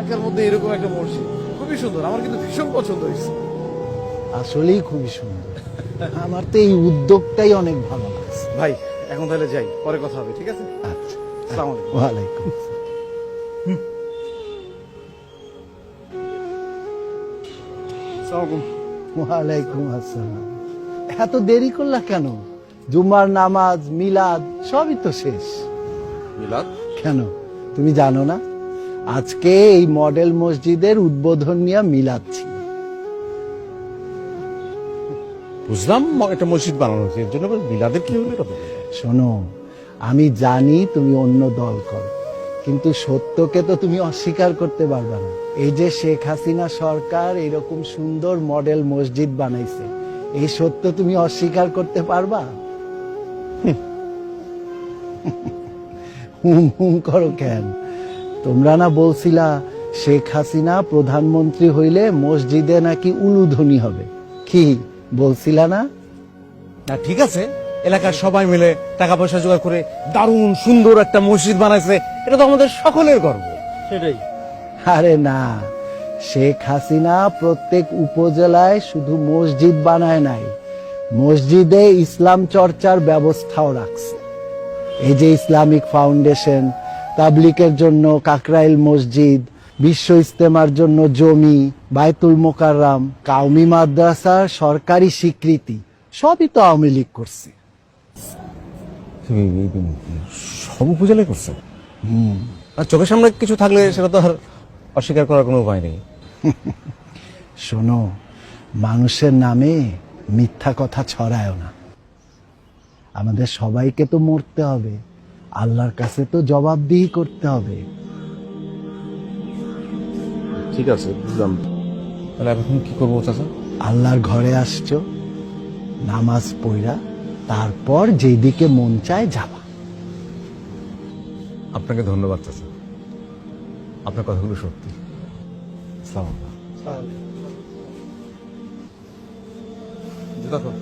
এলাকার মধ্যে এরকম একটা মসজিদ খুবই সুন্দর, আমার কিন্তু ভীষণ পছন্দ হয়েছে। আসলেই খুবই সুন্দর। আমার তো এই উদ্যোগটাই অনেক ভালো লাগছে। ভাই এখন তাহলে যাই, পরে কথা হবে, ঠিক আছে? আচ্ছা, আসসালামু আলাইকুম। ওয়ালাইকুম। আসসালামু আলাইকুম। ওয়ালাইকুম আসসালাম। এত দেরি করলা কেন? জুমার নামাজ, মিলাদ সবই তো শেষ। মিলাদ? কেন তুমি জানো না? আজকে এই মডেল মসজিদের উদ্বোধন নিয়ে মিলাদ ছিল। বুঝলাম একটা মসজিদ বানানো হচ্ছে, এর জন্য আবার মিলাদের কি হলো? শোনো, আমি জানি তুমি অন্য দল করো, কিন্তু সত্যকে তো তুমি অস্বীকার করতে পারবে না। এই যে শেখ হাসিনা সরকার এরকম সুন্দর মডেল মসজিদ বানাইছে, এই সত্য তুমি অস্বীকার করতে পারবা? হুম হুম করো কেন? তোমরা না বলছিলা শেখ হাসিনা প্রধানমন্ত্রী হইলে মসজিদে নাকি উলুধ্বনি হবে? কি বলছিলা না? না ঠিক আছে, এলাকার সবাই মিলে টাকা পয়সা জোগাড় করে দারুণ সুন্দর একটা মসজিদ বানাইছে, এটা তো আমাদের সকলের গর্ব। সেটাই। আরে না, শেখ হাসিনা প্রত্যেক উপজেলায় শুধু মসজিদ বানায় নাই, মসজিদে ইসলাম চর্চার ব্যবস্থাও রাখছে। এই যে ইসলামিক ফাউন্ডেশন, তাবলিকের জন্য কাকরাইল মসজিদ, বিশ্ব ইজতেমার জন্য জমি, বায়তুল মোকাররম, কাউমি মাদ্রাসার সরকারি স্বীকৃতি সবই তো আওয়ামী লীগ করছে। সব উপজেলায় করছে। আর চোখের সামনে কিছু থাকলে সেটা তো আর অস্বীকার করার কোনো উপায় নেই। শোনো, মানুষের নামে মিথ্যা কথা ছড়ায়ও না। আমাদের সবাইকে তো মরতে হবে, আল্লাহর কাছে তো জবাবদিহি করতে হবে। ঠিক আছে, বুঝলাম। তাহলে এখন কি করবো চাচা? আল্লাহর ঘরে আসছো, নামাজ পড়া, তারপর যেদিকে মন চায় যাবা। আপনাকে ধন্যবাদ চাচা, আপনার কথাগুলো সত্যি। আসসালামু আলাইকুম। জুতা খোল।